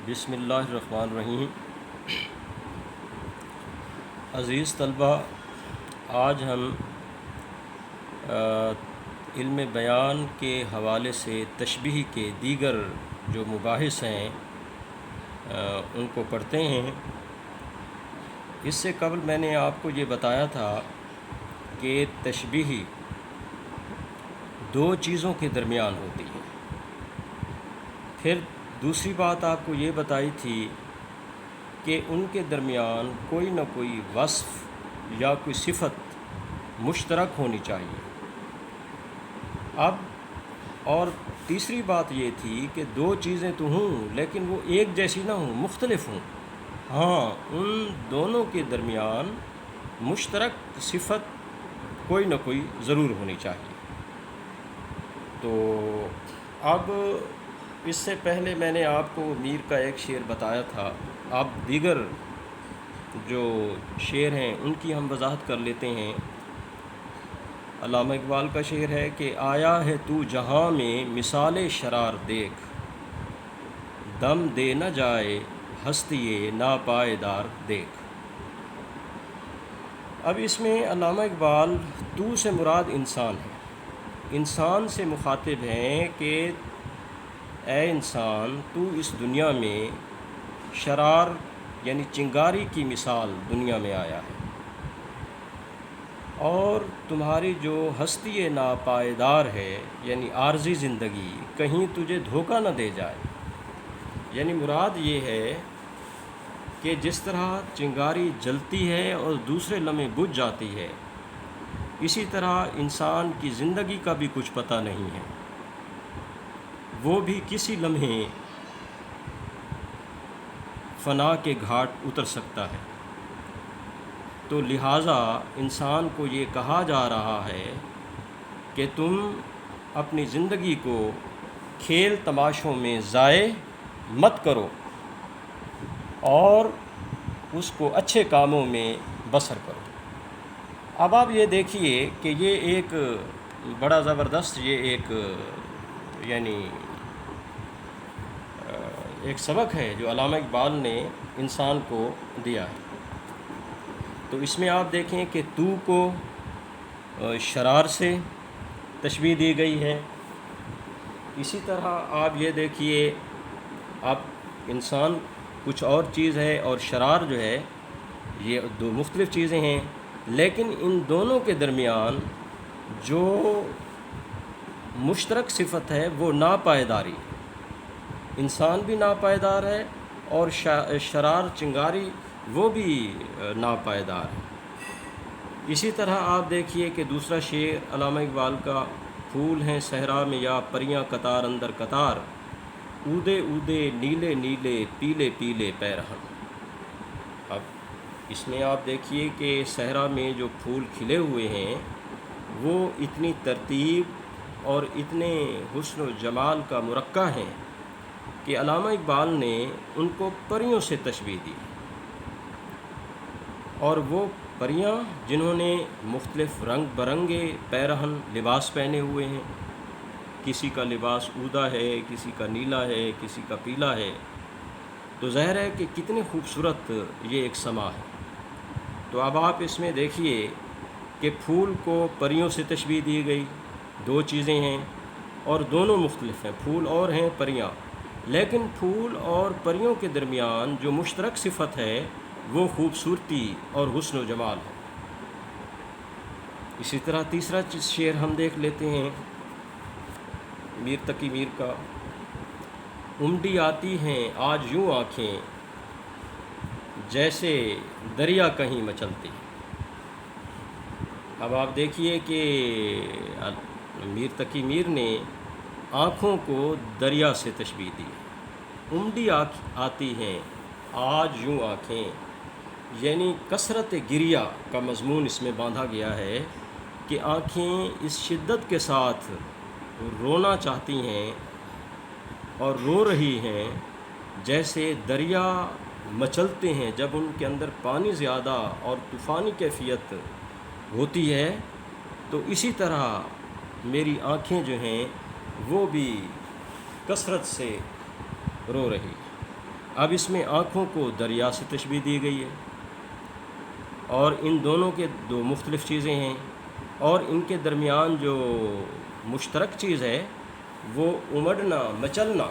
بسم اللہ الرحمن الرحیم۔ عزیز طلبہ، آج ہم علم بیان کے حوالے سے تشبیہ کے دیگر جو مباحث ہیں ان کو پڑھتے ہیں۔ اس سے قبل میں نے آپ کو یہ بتایا تھا کہ تشبیہ دو چیزوں کے درمیان ہوتی ہے۔ پھر دوسری بات آپ کو یہ بتائی تھی کہ ان کے درمیان کوئی نہ کوئی وصف یا کوئی صفت مشترک ہونی چاہیے۔ اب اور تیسری بات یہ تھی کہ دو چیزیں تو ہوں لیکن وہ ایک جیسی نہ ہوں، مختلف ہوں۔ ہاں، ان دونوں کے درمیان مشترک صفت کوئی نہ کوئی ضرور ہونی چاہیے۔ تو اب اس سے پہلے میں نے آپ کو میر کا ایک شعر بتایا تھا، اب دیگر جو شعر ہیں ان کی ہم وضاحت کر لیتے ہیں۔ علامہ اقبال کا شعر ہے کہ آیا ہے تو جہاں میں مثال شرار دیکھ، دم دے نہ جائے ہستی ناپائیدار دیکھ۔ اب اس میں علامہ اقبال تو سے مراد انسان ہے، انسان سے مخاطب ہیں کہ اے انسان، تو اس دنیا میں شرار یعنی چنگاری کی مثال دنیا میں آیا ہے، اور تمہاری جو ہستی ناپائیدار ہے یعنی عارضی زندگی کہیں تجھے دھوکہ نہ دے جائے۔ یعنی مراد یہ ہے کہ جس طرح چنگاری جلتی ہے اور دوسرے لمحے بجھ جاتی ہے، اسی طرح انسان کی زندگی کا بھی کچھ پتہ نہیں ہے، وہ بھی کسی لمحے فنا کے گھاٹ اتر سکتا ہے۔ تو لہٰذا انسان کو یہ کہا جا رہا ہے کہ تم اپنی زندگی کو کھیل تماشوں میں ضائع مت کرو اور اس کو اچھے کاموں میں بسر کرو۔ اب آپ یہ دیکھیے کہ یہ ایک بڑا زبردست یعنی ایک سبق ہے جو علامہ اقبال نے انسان کو دیا ہے۔ تو اس میں آپ دیکھیں کہ تو کو شرار سے تشبیہ دی گئی ہے۔ اسی طرح آپ یہ دیکھیے، اب انسان کچھ اور چیز ہے اور شرار جو ہے یہ دو مختلف چیزیں ہیں، لیکن ان دونوں کے درمیان جو مشترک صفت ہے وہ ناپائیداری ہے۔ انسان بھی ناپائیدار ہے اور شرار چنگاری وہ بھی ناپائیدار ہے۔ اسی طرح آپ دیکھیے کہ دوسرا شعر علامہ اقبال کا، پھول ہیں صحرا میں یا پریاں قطار اندر قطار، اودے اودے نیلے نیلے پیلے پیلے پیرہن۔ اب اس میں آپ دیکھیے کہ صحرا میں جو پھول کھلے ہوئے ہیں وہ اتنی ترتیب اور اتنے حسن و جمال کا مرقع ہیں کہ علامہ اقبال نے ان کو پریوں سے تشبیہ دی، اور وہ پریاں جنہوں نے مختلف رنگ برنگے پیرہن لباس پہنے ہوئے ہیں، کسی کا لباس اودا ہے، کسی کا نیلا ہے، کسی کا پیلا ہے، تو ظاہر ہے کہ کتنی خوبصورت یہ ایک سما ہے۔ تو اب آپ اس میں دیکھیے کہ پھول کو پریوں سے تشبیہ دی گئی، دو چیزیں ہیں اور دونوں مختلف ہیں، پھول اور ہیں پریاں، لیکن پھول اور پریوں کے درمیان جو مشترک صفت ہے وہ خوبصورتی اور حسن و جمال ہے۔ اسی طرح تیسرا شعر ہم دیکھ لیتے ہیں میر تقی میر کا، امڈی آتی ہیں آج یوں آنکھیں، جیسے دریا کہیں مچلتی۔ اب آپ دیکھیے کہ میر تقی میر نے آنکھوں کو دریا سے تشبیہ دی، امڈی آتی ہیں آج یوں آنکھیں، یعنی کثرت گریہ کا مضمون اس میں باندھا گیا ہے کہ آنکھیں اس شدت کے ساتھ رونا چاہتی ہیں اور رو رہی ہیں جیسے دریا مچلتے ہیں جب ان کے اندر پانی زیادہ اور طوفانی کیفیت ہوتی ہے، تو اسی طرح میری آنکھیں جو ہیں وہ بھی کثرت سے رو رہی۔ اب اس میں آنکھوں کو دریا سے تشبیہ دی گئی ہے، اور ان دونوں کے دو مختلف چیزیں ہیں، اور ان کے درمیان جو مشترک چیز ہے وہ امڑنا، مچلنا،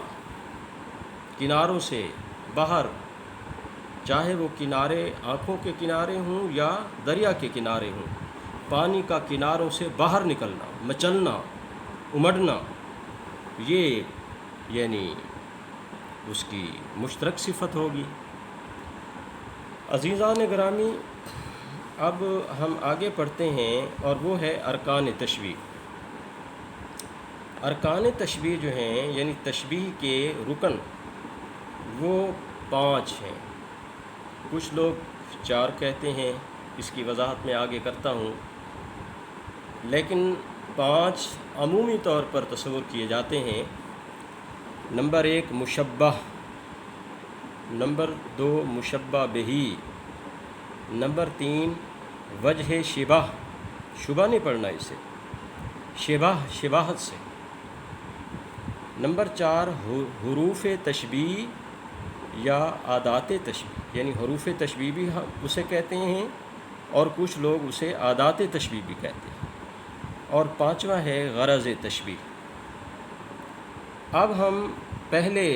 کناروں سے باہر، چاہے وہ کنارے آنکھوں کے کنارے ہوں یا دریا کے کنارے ہوں، پانی کا کناروں سے باہر نکلنا، مچلنا، امڑنا، یہ یعنی اس کی مشترک صفت ہوگی۔ عزیزان گرامی، اب ہم آگے پڑھتے ہیں، اور وہ ہے ارکان تشبیہ۔ ارکان تشبیہ جو ہیں یعنی تشبیہ کے رکن، وہ 5 ہیں۔ کچھ لوگ 4 کہتے ہیں، اس کی وضاحت میں آگے کرتا ہوں، لیکن 5 عمومی طور پر تصور کیے جاتے ہیں۔ نمبر 1 مشبہ، نمبر 2 مشبہ بہی، نمبر 3 وجہ شبہ، شبہ نہیں پڑھنا اسے، شبہ شباہت سے، نمبر 4 حروف تشبیہ یا عادات تشبیہ، یعنی حروف تشبیہ بھی اسے کہتے ہیں اور کچھ لوگ اسے عادات تشبیہ بھی کہتے ہیں، اور 5واں ہے غرض تشبیہ۔ اب ہم پہلے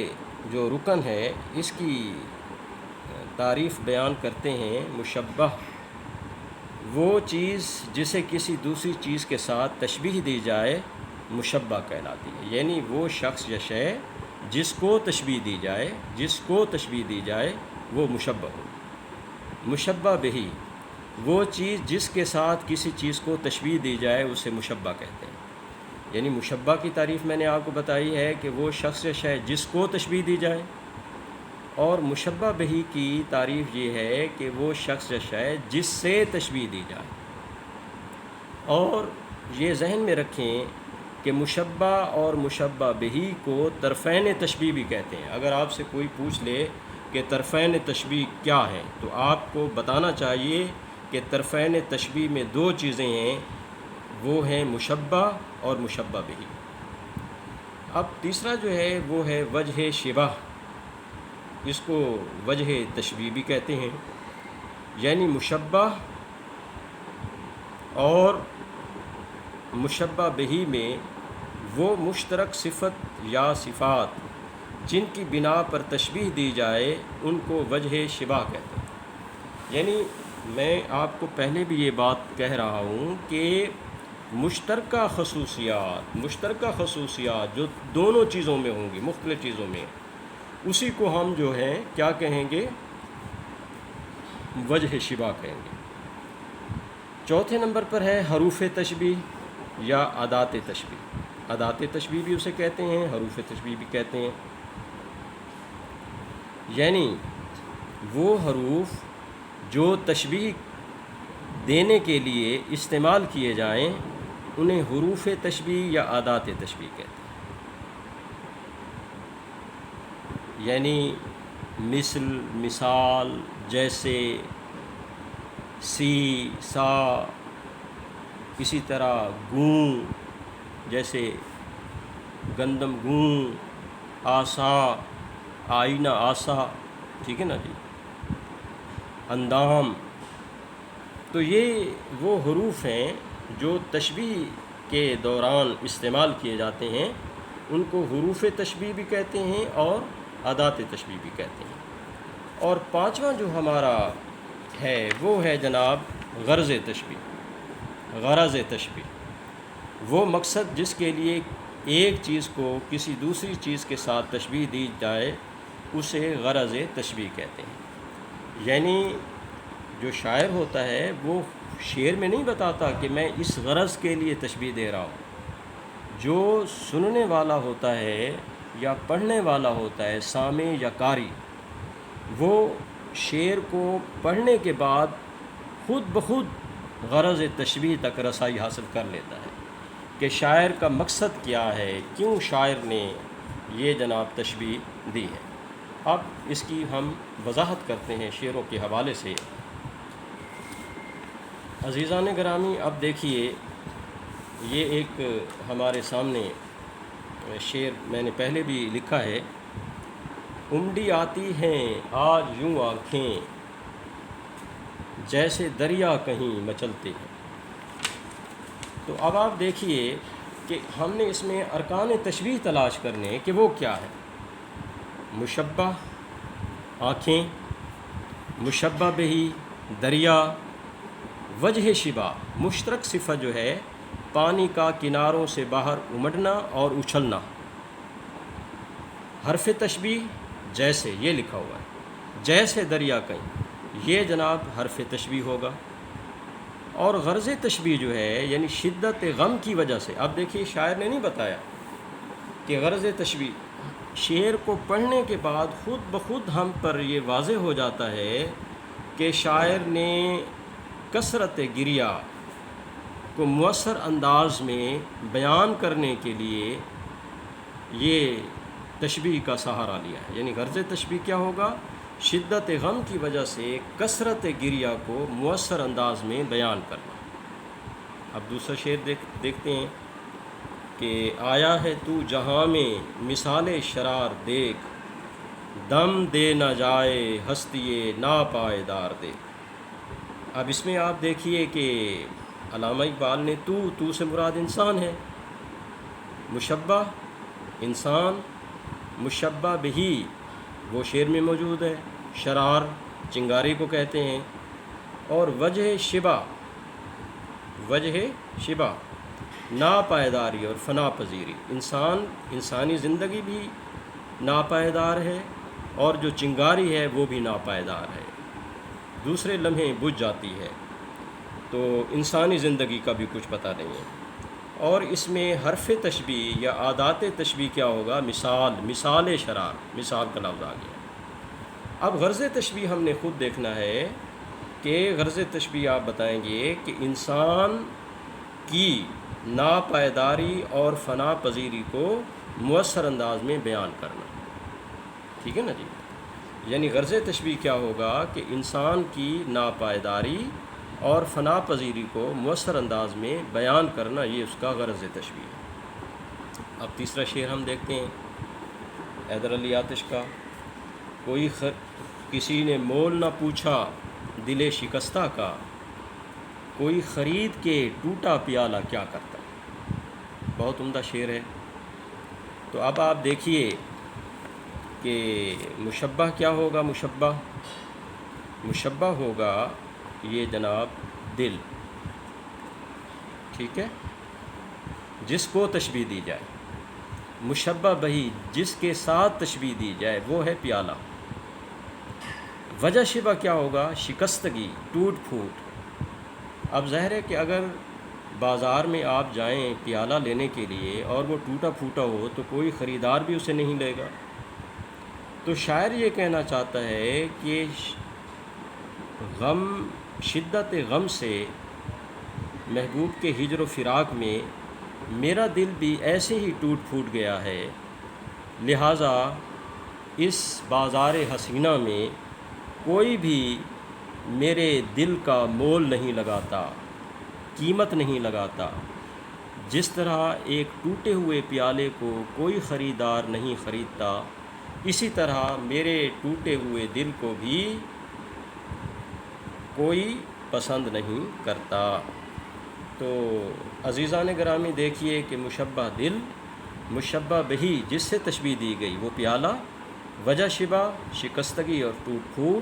جو رکن ہے اس کی تعریف بیان کرتے ہیں۔ مشبہ وہ چیز جسے کسی دوسری چیز کے ساتھ تشبیہ دی جائے مشبہ کہلاتی ہے، یعنی وہ شخص یا شے جس کو تشبیہ دی جائے وہ مشبہ ہو۔ مشبہ بہی وہ چیز جس کے ساتھ کسی چیز کو تشبیہ دی جائے اسے مشبہ کہتے ہیں، یعنی مشبہ کی تعریف میں نے آپ کو بتائی ہے کہ وہ شخص یا شے جس کو تشبیہ دی جائے، اور مشبہ بہی کی تعریف یہ ہے کہ وہ شخص یا شے جس سے تشبیہ دی جائے۔ اور یہ ذہن میں رکھیں کہ مشبہ اور مشبہ بہی کو طرفین تشبیہ بھی کہتے ہیں۔ اگر آپ سے کوئی پوچھ لے کہ طرفین تشبیہ کیا ہے تو آپ کو بتانا چاہیے کہ طرفین تشبیہ میں 2 چیزیں ہیں، وہ ہیں مشبہ اور مشبہ بہی۔ اب تیسرا جو ہے وہ ہے وجہ شبہ، اس کو وجہ تشبیہ بھی کہتے ہیں، یعنی مشبہ اور مشبہ بہی میں وہ مشترک صفت یا صفات جن کی بنا پر تشبیہ دی جائے ان کو وجہ شبہ کہتے ہیں۔ یعنی میں آپ کو پہلے بھی یہ بات کہہ رہا ہوں کہ مشترکہ خصوصیات جو دونوں چیزوں میں ہوں گی، مختلف چیزوں میں، اسی کو ہم جو ہے کیا کہیں گے؟ وجہ شبہ کہیں گے۔ چوتھے نمبر پر ہے حروف تشبیہ یا عادات تشبیہ۔ عادات تشبیہ بھی اسے کہتے ہیں، حروف تشبیہ بھی کہتے ہیں، یعنی وہ حروف جو تشبیہ دینے کے لیے استعمال کیے جائیں انہیں حروف تشبیہ یا عادات تشبیہ کہتے ہیں۔ یعنی مثال جیسے سی، سا، اسی طرح گوں جیسے گندم گوں، آسا، آئینہ آسا، ٹھیک ہے نا جی، اندام۔ تو یہ وہ حروف ہیں جو تشبیہ کے دوران استعمال کیے جاتے ہیں، ان کو حروف تشبیہ بھی کہتے ہیں اور عادات تشبیہ بھی کہتے ہیں۔ اور 5واں جو ہمارا ہے وہ ہے جناب غرض تشبیہ، وہ مقصد جس کے لیے ایک چیز کو کسی دوسری چیز کے ساتھ تشبیہ دی جائے اسے غرض تشبیہ کہتے ہیں۔ یعنی جو شاعر ہوتا ہے وہ شعر میں نہیں بتاتا کہ میں اس غرض کے لیے تشبیہ دے رہا ہوں، جو سننے والا ہوتا ہے یا پڑھنے والا ہوتا ہے، سامع یا قاری، وہ شعر کو پڑھنے کے بعد خود بخود غرض تشبیہ تک رسائی حاصل کر لیتا ہے کہ شاعر کا مقصد کیا ہے، کیوں شاعر نے یہ جناب تشبیہ دی ہے۔ اب اس کی ہم وضاحت کرتے ہیں شعروں کے حوالے سے۔ عزیزان گرامی، اب دیکھیے یہ ایک ہمارے سامنے شعر میں نے پہلے بھی لکھا ہے امڈی آتی ہیں آج یوں آنکھیں، جیسے دریا کہیں مچلتے ہیں۔ تو اب آپ دیکھیے کہ ہم نے اس میں ارکان تشبیہ تلاش کرنے کہ وہ کیا ہے۔ مشبہ آنکھیں، مشبہ بہی دریا، وجہ شبہ مشترک صفت جو ہے پانی کا کناروں سے باہر امڈنا اور اچھلنا۔ حرف تشبیہ جیسے، یہ لکھا ہوا ہے جیسے دریا کہیں، یہ جناب حرف تشبیہ ہوگا۔ اور غرض تشبیہ جو ہے یعنی شدت غم کی وجہ سے، اب دیکھیے شاعر نے نہیں بتایا کہ غرض تشبیہ، شعر کو پڑھنے کے بعد خود بخود ہم پر یہ واضح ہو جاتا ہے کہ شاعر نے کثرت گریہ کو مؤثر انداز میں بیان کرنے کے لیے یہ تشبیہ کا سہارا لیا ہے۔ یعنی غرض تشبیہ کیا ہوگا؟ شدت غم کی وجہ سے کثرت گریہ کو مؤثر انداز میں بیان کرنا۔ اب دوسرا شعر دیکھتے ہیں کہ آیا ہے تو جہاں میں مثال شرار دیکھ، دم دے نہ جائے ہستی ناپائیدار دیکھ۔ اب اس میں آپ دیکھیے کہ علامہ اقبال نے تو سے مراد انسان ہے، مشبہ انسان، مشبہ بہی وہ شعر میں موجود ہے، شرار چنگاری کو کہتے ہیں، اور وجہ شبہ ناپائیداری اور فنا پذیری، انسانی زندگی بھی ناپائیدار ہے اور جو چنگاری ہے وہ بھی ناپائیدار ہے، دوسرے لمحے بجھ جاتی ہے، تو انسانی زندگی کا بھی کچھ پتہ نہیں ہے۔ اور اس میں حرف تشبیہ یا عادات تشبیہ کیا ہوگا؟ مثال شرار، مثال کا لفظ آ گیا۔ اب غرض تشبیہ ہم نے خود دیکھنا ہے کہ غرض تشبیہ آپ بتائیں گے کہ انسان کی ناپائیداری اور فنا پذیری کو مؤثر انداز میں بیان کرنا، ٹھیک ہے نا جی؟ یعنی غرض تشبیہ کیا ہوگا کہ انسان کی ناپائیداری اور فنا پذیری کو مؤثر انداز میں بیان کرنا، یہ اس کا غرض تشبیہ ہے۔ اب تیسرا شعر ہم دیکھتے ہیں حیدر علی آتش کا۔ کسی نے مول نہ پوچھا دل شکستہ کا، کوئی خرید کے ٹوٹا پیالہ کیا کرتا۔ بہت عمدہ شعر ہے۔ تو اب آپ دیکھیے کہ مشبہ کیا ہوگا؟ مشبہ ہوگا یہ جناب دل، ٹھیک ہے، جس کو تشبیہ دی جائے۔ مشبہ بہی جس کے ساتھ تشبیہ دی جائے وہ ہے پیالہ۔ وجہ شبہ کیا ہوگا؟ شکستگی، ٹوٹ پھوٹ۔ اب ظاہر ہے کہ اگر بازار میں آپ جائیں پیالہ لینے کے لیے اور وہ ٹوٹا پھوٹا ہو تو کوئی خریدار بھی اسے نہیں لے گا۔ تو شاعر یہ کہنا چاہتا ہے کہ شدت غم سے محبوب کے ہجر و فراق میں میرا دل بھی ایسے ہی ٹوٹ پھوٹ گیا ہے، لہٰذا اس بازار حسینہ میں کوئی بھی میرے دل کا مول نہیں لگاتا، قیمت نہیں لگاتا۔ جس طرح ایک ٹوٹے ہوئے پیالے کو کوئی خریدار نہیں خریدتا، اسی طرح میرے ٹوٹے ہوئے دل کو بھی کوئی پسند نہیں کرتا۔ تو عزیزان گرامی دیکھیے کہ مشبہ دل، مشبہ بہی جس سے تشبیہ دی گئی وہ پیالہ، وجہ شبہ شکستگی اور ٹوٹ پھوٹ۔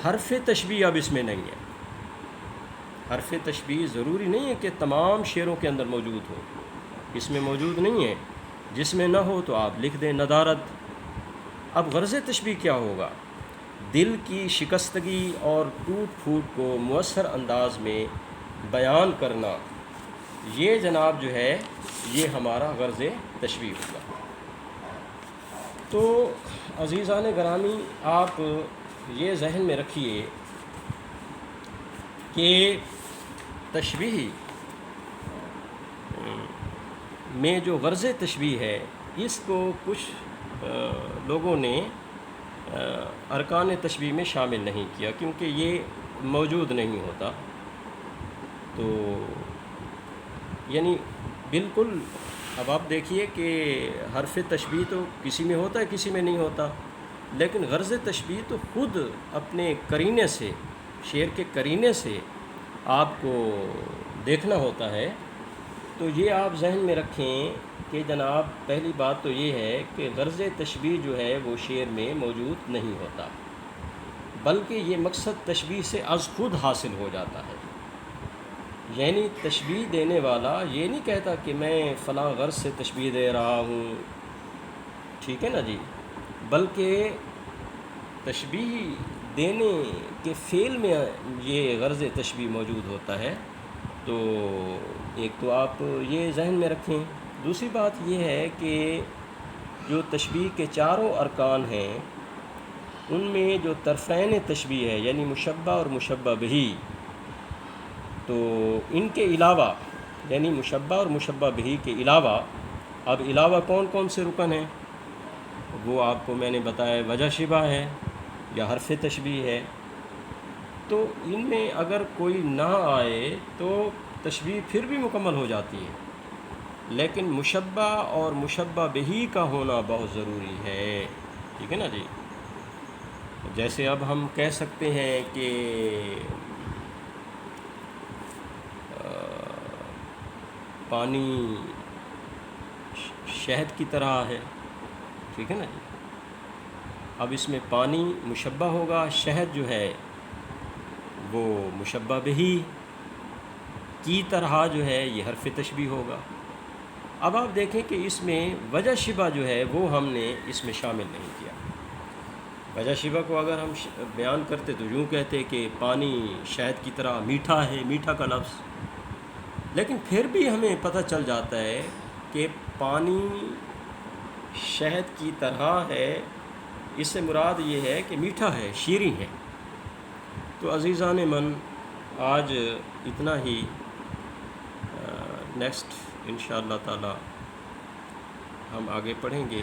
حرف تشبیہ اب اس میں نہیں ہے۔ حرف تشبیہ ضروری نہیں ہے کہ تمام شعروں کے اندر موجود ہو، اس میں موجود نہیں ہے، جس میں نہ ہو تو آپ لکھ دیں ندارت۔ اب غرض تشبیہ کیا ہوگا؟ دل کی شکستگی اور ٹوٹ پھوٹ کو مؤثر انداز میں بیان کرنا، یہ جناب جو ہے یہ ہمارا غرض تشبیہ ہوگا۔ تو عزیزان گرامی آپ یہ ذہن میں رکھیے کہ تشبیہ میں جو غرض تشبیہ ہے اس کو کچھ لوگوں نے ارکان تشبیہ میں شامل نہیں کیا کیونکہ یہ موجود نہیں ہوتا۔ تو یعنی بالکل اب آپ دیکھیے کہ حرف تشبیہ تو کسی میں ہوتا ہے کسی میں نہیں ہوتا۔ لیکن غرض تشبیہ تو خود اپنے قرینے سے، شعر کے قرینے سے آپ کو دیکھنا ہوتا ہے۔ تو یہ آپ ذہن میں رکھیں کہ جناب پہلی بات تو یہ ہے کہ غرض تشبیہ جو ہے وہ شعر میں موجود نہیں ہوتا، بلکہ یہ مقصد تشبیہ سے از خود حاصل ہو جاتا ہے۔ یعنی تشبیہ دینے والا یہ نہیں کہتا کہ میں فلاں غرض سے تشبیہ دے رہا ہوں، ٹھیک ہے نا جی، بلکہ تشبیہ دینے کے فعل میں یہ غرض تشبیہ موجود ہوتا ہے۔ تو ایک تو آپ یہ ذہن میں رکھیں۔ دوسری بات یہ ہے کہ جو تشبیہ کے چاروں ارکان ہیں ان میں جو طرفین تشبیہ ہے یعنی مشبہ اور مشبہ بہ، تو ان کے علاوہ یعنی مشبہ اور مشبہ بہ کے علاوہ اب علاوہ کون کون سے رکن ہیں وہ آپ کو میں نے بتایا، وجہ شبہ ہے یا حرف تشبیہ ہے۔ تو ان میں اگر کوئی نہ آئے تو تشبیہ پھر بھی مکمل ہو جاتی ہے، لیکن مشبہ اور مشبہ بہ کا ہونا بہت ضروری ہے، ٹھیک ہے نا جی۔ جیسے اب ہم کہہ سکتے ہیں کہ پانی شہد کی طرح ہے، ٹھیک ہے نا جی۔ اب اس میں پانی مشبہ ہوگا، شہد جو ہے وہ مشبہ بہ کی طرح جو ہے یہ حرف تشبیہ ہوگا۔ اب آپ دیکھیں کہ اس میں وجہ شبہ جو ہے وہ ہم نے اس میں شامل نہیں کیا۔ وجہ شبہ کو اگر ہم بیان کرتے تو یوں کہتے کہ پانی شہد کی طرح میٹھا ہے، میٹھا کا لفظ، لیکن پھر بھی ہمیں پتہ چل جاتا ہے کہ پانی شہد کی طرح ہے، اس سے مراد یہ ہے کہ میٹھا ہے، شیریں ہے۔ تو عزیزان من، آج اتنا ہی، نیکسٹ انشاءاللہ تعالی ہم آگے پڑھیں گے۔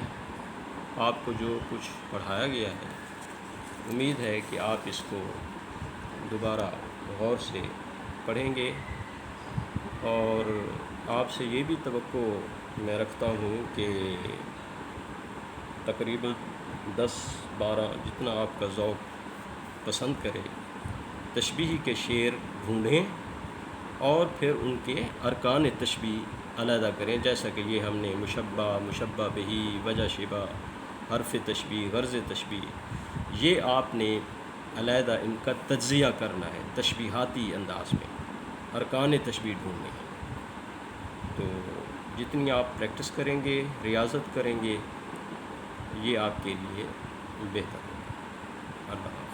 آپ کو جو کچھ پڑھایا گیا ہے امید ہے کہ آپ اس کو دوبارہ غور سے پڑھیں گے، اور آپ سے یہ بھی توقع میں رکھتا ہوں کہ تقریباً 10-12 جتنا آپ کا ذوق پسند کرے تشبیہ کے شعر ڈھونڈیں اور پھر ان کے ارکان تشبیہ علیحدہ کریں، جیسا کہ یہ ہم نے مشبہ، مشبہ بہ، وجہ شبہ، حرف تشبیہ، غرض تشبیہ، یہ آپ نے علیحدہ ان کا تجزیہ کرنا ہے تشبیہاتی انداز میں، ارکان تشبیہ ڈھونڈنے ہیں۔ تو جتنی آپ پریکٹس کریں گے، ریاضت کریں گے، یہ آپ کے لیے بہتر ہوگا۔ اللہ حافظ۔